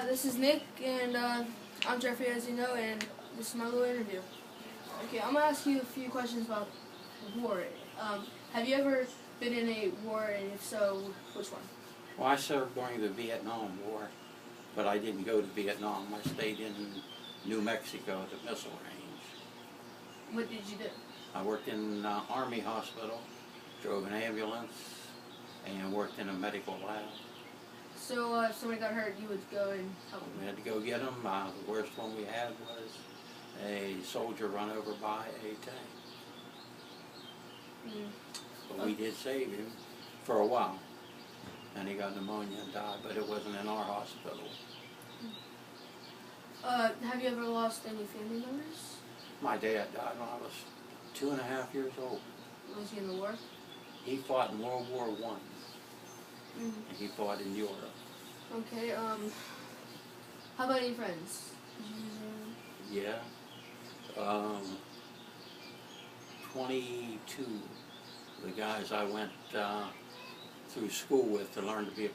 This is Nick, and I'm Jeffrey, as you know, and this is my little interview. Okay, I'm going to ask you a few questions about war. Have you ever been in a war, and if so, which one? Well, I served during the Vietnam War, but I didn't go to Vietnam. I stayed in New Mexico at the missile range. What did you do? I worked in an Army hospital, drove an ambulance, and worked in a medical lab. So if somebody got hurt, you would go and help them? We had to go get them. The worst one we had was a soldier run over by a tank. But we did save him for a while. And he got pneumonia and died, but it wasn't in our hospital. Have you ever lost any family members? My dad died when I was 2.5 years old. Was he in the war? He fought in World War I. And he fought in Europe. Okay, how about any friends? Did you use Yeah. 22, the guys I went through school with to learn to be a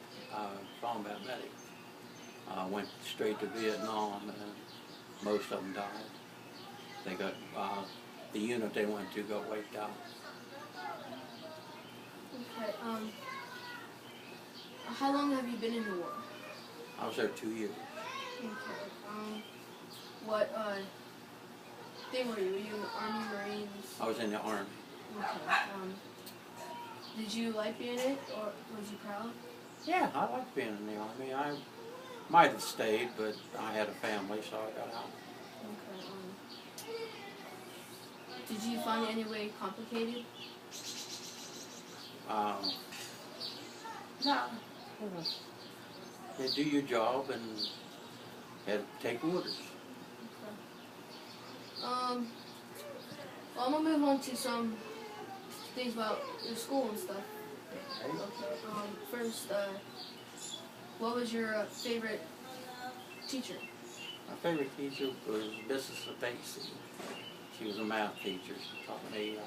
combat medic. Went straight to Vietnam, and most of them died. They got, the unit they went to got wiped out. Okay, how long have you been in the war? I was there 2 years. Okay, what thing were you? Were you in the Army, Marines? I was in the Army. Okay, did you like being in it, or was you proud? Yeah, I liked being in the Army. I might have stayed, but I had a family, so I got out. Okay, did you find it any way complicated? No. You do your job and had to take orders. Okay. Well, I'm gonna move on to some things about your school and stuff. Okay. First, what was your favorite teacher? My favorite teacher was Mrs. Basie. She was a math teacher. She taught me.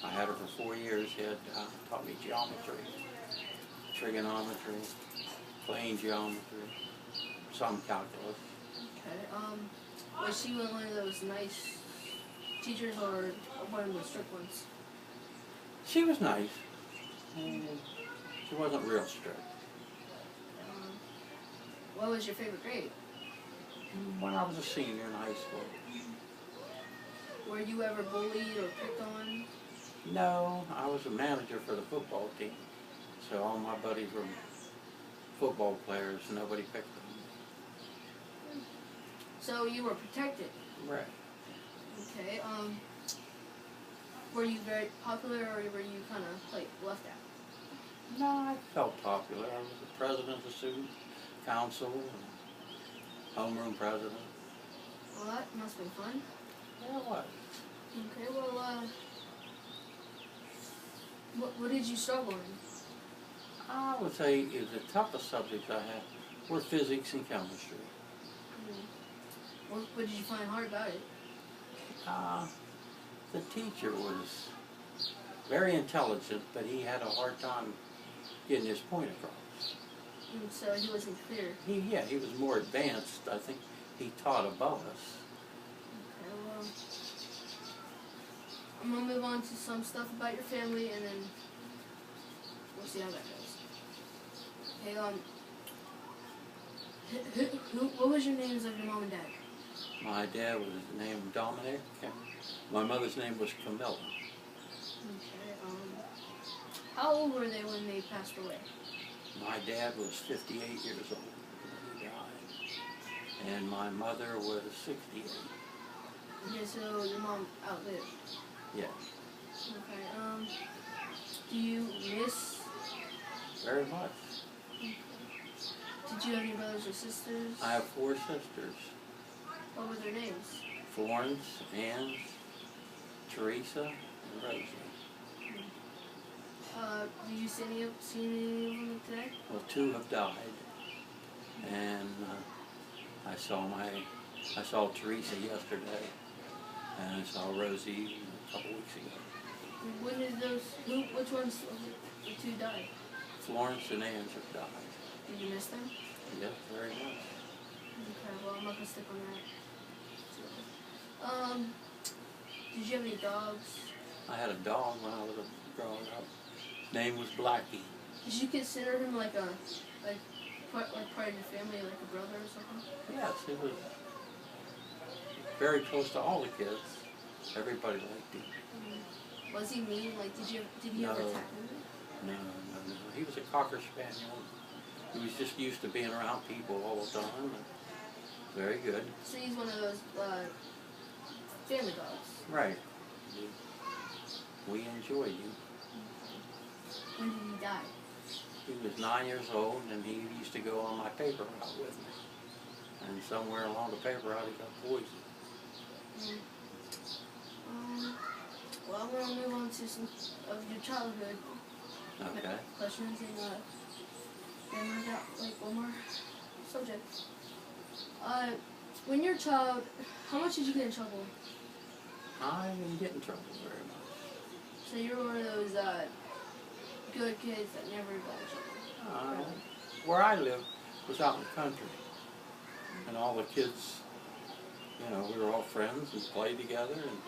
I had her for 4 years. She had taught me geometry, trigonometry, plane geometry, some calculus. Okay. Was she one of those nice teachers or one of the strict ones? She was nice. She wasn't real strict. What was your favorite grade? When I was a senior in high school. Were you ever bullied or picked on? No, I was a manager for the football team. So all my buddies were football players, and nobody picked them. So you were protected? Right. Okay, were you very popular, or were you kind of, like, left out? No, I felt popular. I was the president of the student council, and homeroom president. Well, that must have been fun. Yeah, it was. Okay, well, what did you struggle in? I would say the toughest subjects I had were physics and chemistry. What did you find hard about it? The teacher was very intelligent, but he had a hard time getting his point across. So he wasn't clear? He was more advanced. I think he taught above us. Okay, well, I'm going to move on to some stuff about your family, and then we'll see how that goes. Okay, what was your names of your mom and dad? My dad was named Dominic, and my mother's name was Camilla. Okay, how old were they when they passed away? My dad was 58 years old when he died, and my mother was 68. Okay, so your mom outlived? Yes. Okay, do you miss? Very much. Okay. Did you have any brothers or sisters? I have 4 sisters. What were their names? Florence, Ann, Teresa, and Rosie. Do you see any of them today? Well, 2 have died, and I saw Teresa yesterday, and I saw Rosie a couple weeks ago. When did which ones of the 2 died? Florence and Ann have died. Did you miss them? Yes, very much. Okay, well, I'm not gonna stick on that. Did you have any dogs? I had a dog when I was growing up. His name was Blackie. Did you consider him like part of your family, like a brother or something? Yes, he was very close to all the kids. Everybody liked him. Was he mean? Like, did he ever attack you? No. He was a Cocker Spaniel. He was just used to being around people all the time. And very good. So he's one of those family dogs. Right. We enjoyed him. When did he die? He was 9 years old, and he used to go on my paper route with me. And somewhere along the paper route, he got poisoned. Well, I'm gonna move on to some of your childhood Okay. questions, and then I got like one more subject. When you're a child, how much did you get in trouble? I didn't get in trouble very much. So you were one of those good kids that never got in trouble. Where I lived was out in the country. And all the kids, we were all friends and played together, and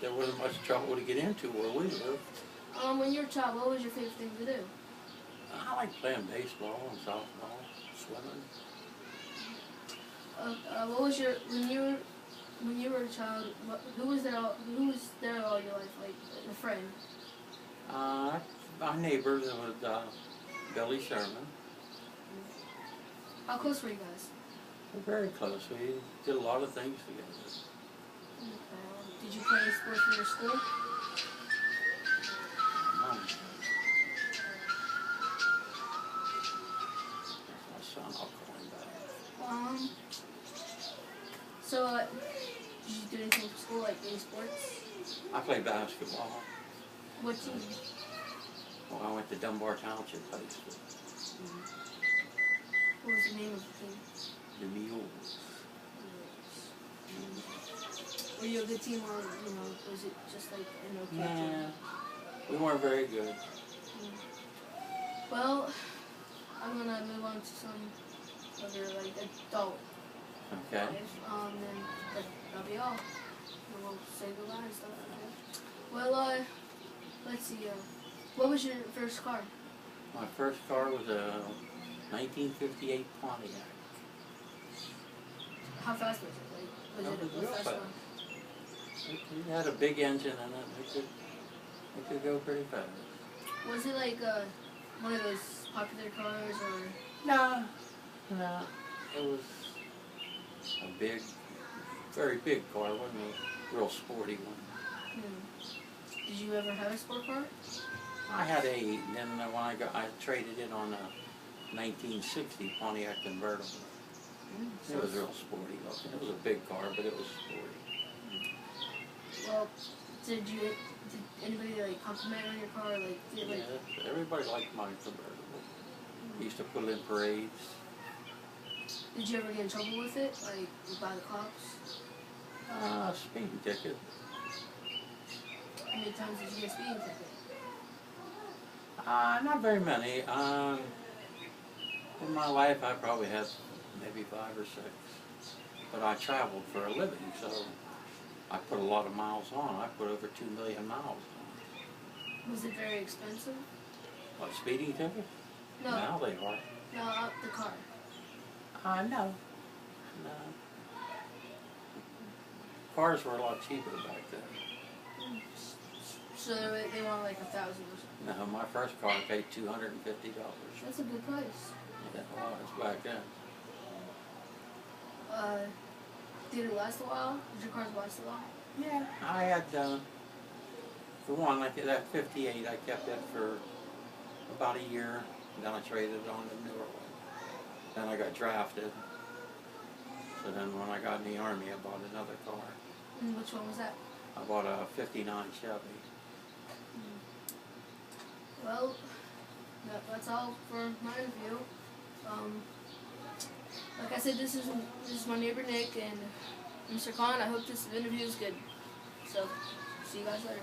there wasn't much trouble to get into where we lived. When you were a child, what was your favorite thing to do? I liked playing baseball and softball, swimming. What was when you were a child? Who was there all your life? Like a friend? My neighbor, there was Billy Sherman. How close were you guys? We're very close. We did a lot of things together. Okay. Did you play any sports in your school? My son, I'll call him back. So, did you do anything for school, like any sports? I played basketball. What team? Well, I went to Dunbar Township High School. What was the name of the team? The Mules. Were you a good team, or was it just like an okay team? We weren't very good. Well, I'm gonna move on to some other like adult. Okay. Then that'll be all. And we'll say goodbye and stuff. Okay. Well, let's see. What was your first car? My first car was a 1958 Pontiac. How fast was it? Like, was it a real fast fast. one? It had a big engine in it. It could go pretty fast. Was it like one of those popular cars, or? No. It was a big, very big car. It wasn't a real sporty one. Did you ever have a sport car? I had a, then when I traded it on a 1960 Pontiac convertible. It was real sporty looking. It was a big car, but it was sporty. Well, did anybody like compliment on your car? Like, Everybody liked my convertible. Used to put it in parades. Did you ever get in trouble with it, like by the cops? Speeding ticket. How many times did you get a speeding ticket? Not very many. In my life, I probably had maybe 5 or 6. But I traveled for a living, so I put a lot of miles on. I put over 2 million miles on. Was it very expensive? What, speeding ticket? No. Now they are. No, the car. No. Cars were a lot cheaper back then. So they want like $1,000 or something. No, my first car paid $250. That's a good price. Yeah, it was back then. Did it last a while? Did your cars last a while? Yeah. I had the one, like that 58, I kept it for about a year. Then I traded it on to the newer one. Then I got drafted. So then when I got in the Army, I bought another car. And which one was that? I bought a 59 Chevy. Well, that's all for my interview. Like I said, this is my neighbor Nick and Mr. Kahn. I hope this interview is good. So, see you guys later.